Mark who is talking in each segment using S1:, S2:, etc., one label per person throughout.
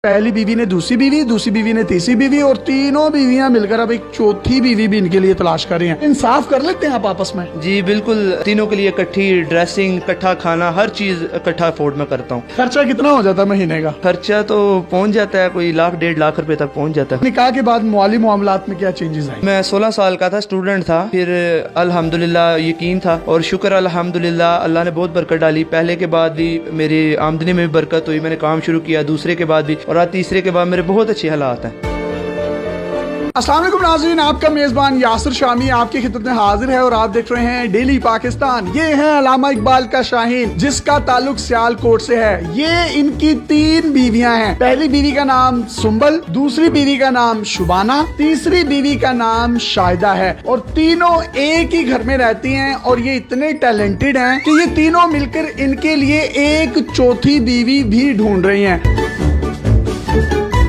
S1: पहली बीवी ने दूसरी बीवी ने तीसरी बीवी और तीनों बीवियां मिलकर अब एक चौथी बीवी भी इनके लिए तलाश कर रही हैं। इंसाफ कर लेते हैं आप आपस में?
S2: जी बिल्कुल, तीनों के लिए इकट्ठी ड्रेसिंग, इकट्ठा खाना, हर चीज इकट्ठा अफोर्ड में करता हूँ।
S1: खर्चा कितना हो जाता है महीने का?
S2: खर्चा तो पहुँच जाता है कोई 1,00,000-1,50,000 रुपए तक पहुँच जाता है।
S1: निकाह के बाद माली मामलात में क्या चेंजेस आए?
S2: मैं 16 साल का था, स्टूडेंट था, फिर अल्हम्दुलिल्लाह यकीन था और शुक्र अल्हम्दुलिल्लाह अल्लाह ने बहुत बरकत डाली। पहले के बाद भी मेरी आमदनी में भी बरकत हुई, मैंने काम शुरू किया, दूसरे के बाद भी, और आज तीसरे के बाद मेरे बहुत अच्छे हालात हैं।
S1: अस्सलाम वालेकुम नाज़रीन, आपका मेज़बान यासिर शामी आपकी खिदमत में हाजिर है और आप देख रहे हैं डेली पाकिस्तान। ये है अल्लामा इकबाल का शाहीन, जिसका ताल्लुक सियालकोट से है। ये इनकी 3 बीवियां हैं। पहली बीवी का नाम सुंबल, दूसरी बीवी का नाम शुबाना, तीसरी बीवी का नाम शाहिदा है और तीनों एक ही घर में रहती हैं। और ये इतने टैलेंटेड हैं कि ये तीनों मिलकर इनके लिए एक चौथी बीवी भी ढूंढ रही हैं।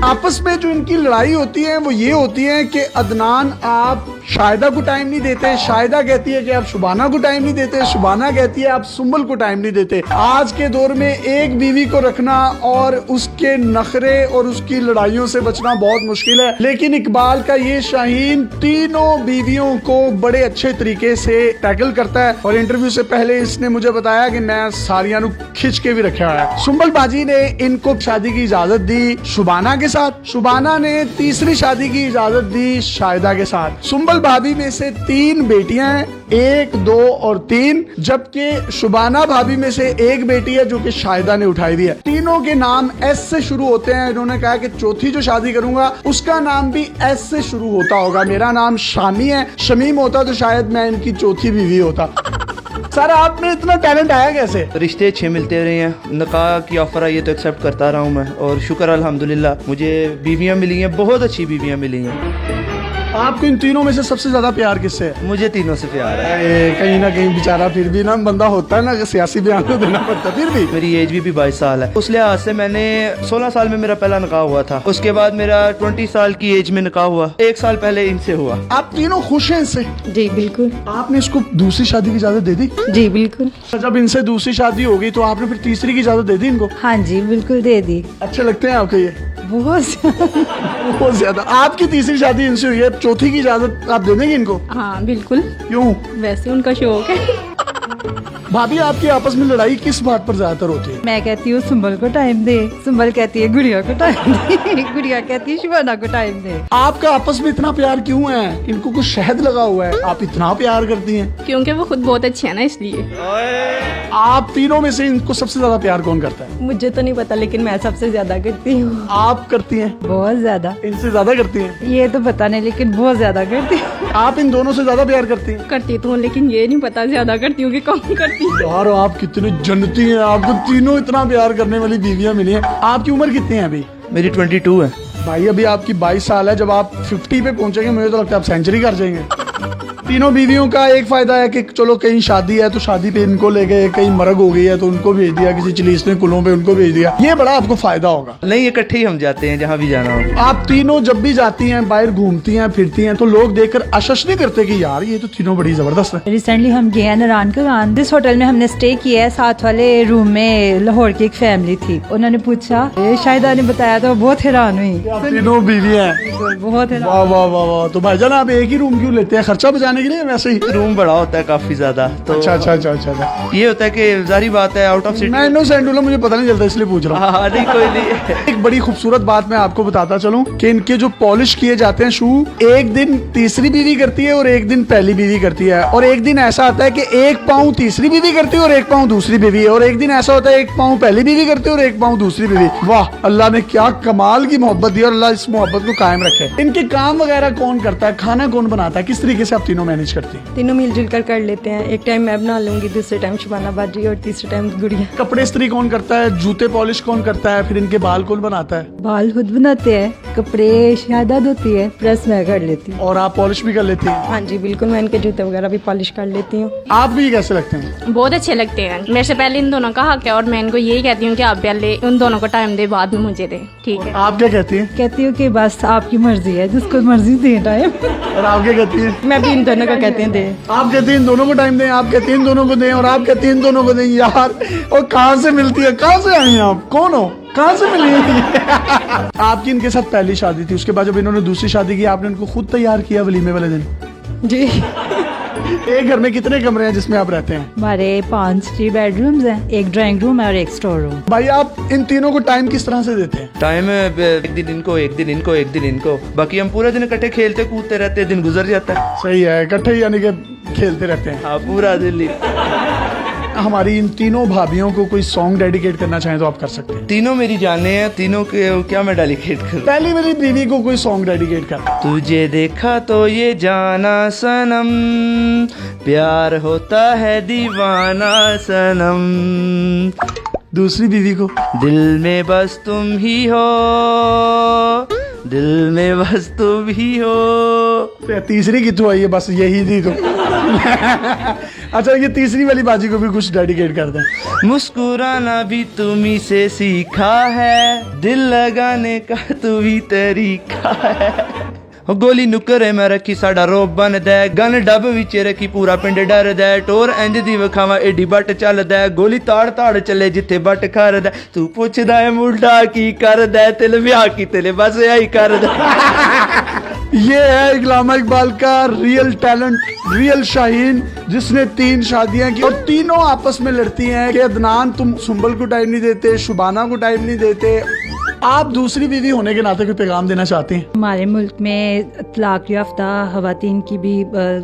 S1: आपस में जो इनकी लड़ाई होती है वो ये होती है कि अदनान आप शाहिदा को टाइम नहीं देते, शाहिदा कहती है कि आप शुबाना को टाइम नहीं देते, शुबाना कहती है आप सुंबल को टाइम नहीं देते। आज के दौर में एक बीवी को रखना और उसके नखरे और उसकी लड़ाइयों से बचना बहुत मुश्किल है, लेकिन इकबाल का ये शाहीन तीनों बीवियों को बड़े अच्छे तरीके से टैकल करता है। और इंटरव्यू से पहले इसने मुझे बताया कि मैं सारियां खिंच के भी रखा है। सुंबल बाजी ने इनको शादी की इजाजत दी शुबाना के साथ, शुबाना ने तीसरी शादी की इजाजत दी शाहिदा के साथ। सुंबल भाभी में से 3 बेटियां हैं, 1, 2 और 3, जबकि शुबाना भाभी में से 1 बेटी है जो कि शाहिदा ने उठाई दी है। तीनों के नाम एस से शुरू होते हैं। इन्होंने कहा कि चौथी जो शादी करूंगा उसका नाम भी एस से शुरू होता होगा। मेरा नाम शामी है, शमीम होता तो शायद मैं इनकी चौथी बीवी होता। सर आप में इतना टैलेंट आया कैसे?
S2: रिश्ते अच्छे मिलते रहे हैं, निकाह की ऑफर आई है तो एक्सेप्ट करता रहा हूँ मैं, और शुक्र अल्हम्दुलिल्लाह मुझे बीवियाँ मिली हैं, बहुत अच्छी बीवियाँ मिली हैं।
S1: आपको इन तीनों में से सबसे ज्यादा प्यार किससे है?
S2: मुझे तीनों से प्यार है।
S1: कहीं ना कहीं बेचारा फिर भी ना बंदा होता है ना कि सियासी बयान तो देना पड़ता है, फिर भी
S2: मेरी एज भी 22 साल है। उस लिहाज से मैंने 16 साल में मेरा पहला निकाह हुआ था, उसके बाद मेरा 20 साल की एज में निकाह हुआ, 1 साल पहले इनसे हुआ।
S1: आप तीनों खुश हैं इससे?
S3: जी बिल्कुल।
S1: आपने इसको दूसरी शादी की इजाजत दे दी?
S3: जी बिल्कुल।
S1: जब इनसे दूसरी शादी हो गई तो आपने फिर तीसरी की इजाजत दे दी इनको?
S3: हाँ जी बिल्कुल दे दी।
S1: अच्छे लगते हैं आपको ये?
S3: बहुत
S1: ज्यादा। आपकी तीसरी शादी इनसे हुई है, चौथी की इजाजत आप दे देंगे इनको?
S3: हाँ बिल्कुल।
S1: क्यों?
S3: वैसे उनका शौक है।
S1: भाभी आपकी आपस में लड़ाई किस बात पर ज्यादातर होती है?
S3: मैं कहती हूँ सुंबल को टाइम दे, सुंबल कहती है गुड़िया को टाइम दे, गुड़िया कहती है शुबाना को टाइम दे।
S1: आपका आपस में इतना प्यार क्यों है? इनको कुछ शहद लगा हुआ है, आप इतना प्यार करती हैं?
S4: क्योंकि वो खुद बहुत अच्छे है ना, इसलिए।
S1: आप तीनों में से इनको सबसे ज्यादा प्यार कौन करता है?
S3: मुझे तो नहीं पता, लेकिन मैं सबसे ज्यादा करती हूँ।
S1: आप करती हैं?
S3: बहुत ज्यादा।
S1: इनसे ज्यादा करती हैं?
S3: ये तो पता नहीं, लेकिन बहुत ज्यादा करती हूँ।
S1: आप इन दोनों से ज्यादा प्यार करती हैं?
S4: करती तो हूँ, लेकिन ये नहीं पता ज्यादा करती हूँ कि कम करती हूँ।
S1: यार आप कितनी जन्नती हैं, आपको तीनों इतना प्यार करने वाली बीवियां मिली हैं। आपकी उम्र कितनी है अभी?
S2: मेरी 22 है।
S1: भाई अभी आपकी 22 साल है, जब आप 50 पे पहुंचेंगे मुझे तो लगता है आप सेंचुरी कर जाएंगे। तीनों बीवियों का एक फायदा है कि चलो कहीं शादी है तो शादी पे इनको ले गए, कहीं मरग हो गई है तो उनको भेज दिया, किसी चिलीसने कुलों पे उनको भेज दिया, ये बड़ा आपको फायदा होगा।
S2: नहीं, इकट्ठे ही हम जाते हैं जहाँ भी जाना हो।
S1: आप तीनों जब भी जाती हैं, बाहर घूमती हैं, फिरती हैं, तो लोग देखकर आश्चर्य नहीं करते कि यार ये तो तीनों बड़ी जबरदस्त है?
S3: रिसेंटली हम गए हैं नारायण का, जिस होटल में हमने स्टे किया है, साथ वाले रूम में लाहौर की एक फैमिली थी। उन्होंने पूछा, शाहिदा ने बताया तो बहुत हैरान हुई।
S1: तीनों बीवी हैं?
S3: बहुत हैरान।
S1: वाह वाह वाह वाह। तो भाईजान आप एक ही रूम क्यों लेते हैं? खर्चा बचाने के लिए? वैसे ही
S2: रूम बड़ा होता है काफी ज्यादा, तो
S1: अच्छा।
S2: ये होता है कि जारी बात है आउट ऑफ सिटी।
S1: मैं इनोसेंट हूं, मुझे पता नहीं चलता इसलिए पूछ रहा हूँ।
S2: हाँ नहीं, कोई नहीं।
S1: एक बड़ी खूबसूरत बात मैं आपको बताता चलूं कि इनके जो पॉलिश किए जाते हैं शू, एक दिन तीसरी बीवी करती है और एक दिन पहली बीवी करती है, और एक दिन ऐसा आता है कि एक पाँव तीसरी बीवी करती है और एक पाँव दूसरी बीवी है, और एक दिन ऐसा होता है एक पाँव पहली बीवी करती है और एक पाँव दूसरी बीवी। वाह, अल्लाह ने क्या कमाल की मोहब्बत दी और अल्लाह इस मोहब्बत को कायम रखे। इनके काम वगैरह कौन करता है? खाना कौन बनाता है? किस तरीके से आप तीनों मैनेज करती हैं?
S3: तीनों मिलजुल कर लेते हैं। एक टाइम मैं बना लूंगी, दूसरे टाइम शुबाना बाजी और तीसरे टाइम गुड़िया।
S1: कपड़े इस्त्री कौन करता है? जूते पॉलिश कौन करता है? फिर इनके बाल कौन बनाता है?
S3: बाल खुद बनाते हैं, कपड़े शाहिदा धोती है, प्रेस मैं कर लेती हूँ।
S1: और आप पॉलिश भी कर लेती हैं?
S3: हाँ जी बिल्कुल, मैं इनके जूते वगैरह भी पॉलिश कर लेती हूँ।
S1: आप भी कैसे लगते हैं?
S4: बहुत अच्छे लगते हैं। मेरे से पहले इन दोनों का हक है और मैं इनको यही कहती हूँ कि आप पहले उन दोनों को टाइम दे, बाद में मुझे दे, ठीक है?
S1: आप क्या कहती हैं?
S3: कहती हूँ कि बस आपकी मर्जी है, जिसको मर्जी दे टाइम।
S1: और आप क्या कहती हैं?
S3: मैं भी इन दोनों को कहते हैं दे।
S1: आप कहती हैं इन दोनों को टाइम दें, आप कहती हैं इन दोनों को दें, और आप कहती हैं इन दोनों को दें। यार और कहाँ से मिलती है? कहाँ से आई हैं आप? कौन हो? कहाँ से मिली आपकी इनके साथ पहली शादी थी, उसके बाद जब इन्होंने दूसरी शादी की आपने इनको खुद तैयार किया वलीमे वाले दिन?
S3: जी।
S1: एक घर में कितने कमरे हैं जिसमें आप रहते हैं?
S3: हमारे 3 बेडरूम्स हैं, एक ड्राइंग रूम है और एक स्टोर रूम।
S1: भाई आप इन तीनों को टाइम किस तरह से देते हैं?
S2: टाइम एक दिन इनको, एक दिन इनको, एक दिन इनको, बाकी हम पूरा दिन इकट्ठे खेलते कूदते रहते, दिन गुजर जाता है।
S1: सही है, इकट्ठे यानी कि खेलते रहते हैं।
S2: हाँ, पूरा दिन ही।
S1: हमारी इन तीनों भाभियों को कोई सॉन्ग डेडिकेट करना चाहें तो आप कर सकते हैं।
S2: तीनों मेरी जाने हैं, तीनों के क्या मैं डेडिकेट करूं?
S1: पहली मेरी बीवी को कोई सॉन्ग डेडिकेट कर।
S2: तुझे देखा तो ये जाना सनम, प्यार होता है दीवाना सनम,
S1: दूसरी बीवी को
S2: दिल में बस तुम ही हो, दिल में बस तुम ही हो।
S1: तीसरी कितों आई है? बस यही थी तो अच्छा, ये तीसरी वाली बाजी को भी कुछ डेडिकेट कर दें।
S2: मुस्कुराना भी तुम्ही से सीखा है, दिल लगाने का तू भी तरीका है। ਉਹ ਗੋਲੀ ਨੁਕਰੇ ਮੈਂ ਰੱਖੀ ਸਾਡਾ ਰੋਬ ਬਣਦਾ, ਗਨ ਡੱਬ ਵਿੱਚ ਰੱਖੀ ਪੂਰਾ ਪਿੰਡ ਡਰਦਾ, ਟੋਰ ਇੰਜ ਦੀ ਵਿਖਾਵਾਂ ਏਡੀ ਬੱਟ ਚੱਲਦਾ, ਗੋਲੀ ਤਾੜ ਤਾੜ ਚੱਲੇ ਜਿੱਥੇ ਬੱਟ ਖਰਦਾ, ਤੂੰ ਪੁੱਛਦਾ ਏ ਮੁੰਡਾ ਕੀ ਕਰਦਾ, ਤਿਲ ਵਿਆਹ ਕੀ ਤਿਲ ਬਸ ਆਈ ਕਰਦਾ।
S1: ये है इकलामा इकबाल का रियल टैलेंट, रियल शाहीन, जिसने 3 शादियां की और तीनों आपस में लड़ती हैं कि अदनान तुम सुंबल को टाइम नहीं देते, शुबाना को टाइम नहीं देते। आप दूसरी बीवी होने के नाते कोई पैगाम देना चाहते हैं?
S3: हमारे मुल्क में तलाक याफ्ता खवातीन की भी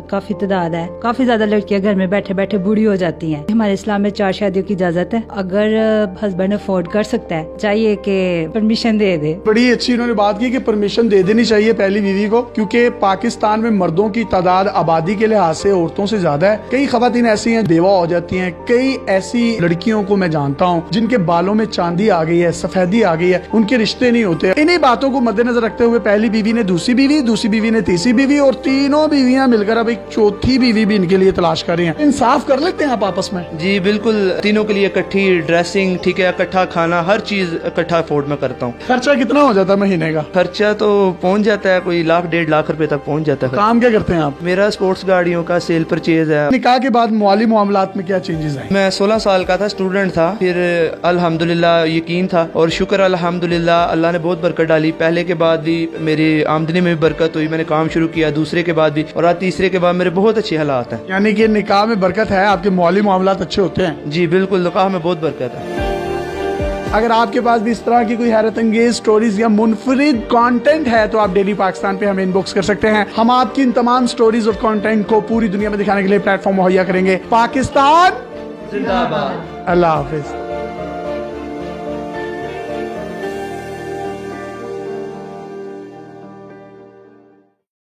S3: काफी तादाद है। काफी ज्यादा लड़कियां घर में बैठे बैठे बूढ़ी हो जाती हैं। हमारे इस्लाम में 4 शादियों की इजाजत है। अगर हस्बैंड अफोर्ड कर सकता है, चाहिए कि परमिशन दे दे।
S1: बड़ी अच्छी इन्होंने बात की कि परमिशन दे देनी चाहिए पहली बीवी को, क्योंकि पाकिस्तान में मर्दों की तादाद आबादी के लिहाज से औरतों से ज्यादा है। कई खवातीन ऐसी हैं बेवा हो जाती हैं। कई ऐसी लड़कियों को मैं जानता हूँ जिनके बालों में चांदी आ गई है, सफेदी आ गई है, उनके रिश्ते नहीं होते। इन्हीं बातों को मद्देनजर रखते हुए पहली बीवी ने दूसरी बीवी, दूसरी बीवी ने तीसरी बीवी और तीनों बीवियां मिलकर अब एक चौथी बीवी भी इनके लिए तलाश कर रही हैं। इंसाफ कर लेते हैं आप आपस में?
S2: जी बिल्कुल, तीनों के लिए इकट्ठी ड्रेसिंग, ठीक है, इकट्ठा खाना, हर चीज इकट्ठा अफोर्ड में करता हूँ।
S1: खर्चा कितना हो जाता है महीने का?
S2: खर्चा तो पहुँच जाता है कोई 1 1.5 लाख रुपए तक पहुँच जाता है।
S1: काम क्या करते हैं आप?
S2: मेरा स्पोर्ट्स गाड़ियों का सेल परचेज है।
S1: निकाह के बाद माली मामलात में क्या चेंजेस आए?
S2: मैं 16 साल का था, स्टूडेंट था, फिर अल्हम्दुलिल्लाह यकीन था और शुक्र अल्हम्दुलिल्लाह अल्लाह ने बहुत बरकत डाली। पहले के बाद भी मेरी आमदनी में भी बरकत हुई, मैंने काम शुरू किया, दूसरे के बाद भी, और आज तीसरे के बाद मेरे बहुत अच्छे हालात हैं।
S1: यानी कि निकाह में बरकत है, आपके माली मामलात अच्छे होते हैं?
S2: जी बिल्कुल, निकाह में बहुत बरकत है।
S1: अगर आपके पास भी इस तरह की कोई हैरत अंगेज स्टोरीज या मुनफरिद कंटेंट है तो आप डेली पाकिस्तान पे हमें इनबॉक्स कर सकते हैं। हम आपकी इन तमाम स्टोरीज और कंटेंट को पूरी दुनिया में दिखाने के लिए प्लेटफॉर्म मुहैया करेंगे। पाकिस्तान
S2: जिंदाबाद।
S1: अल्लाह हाफिज।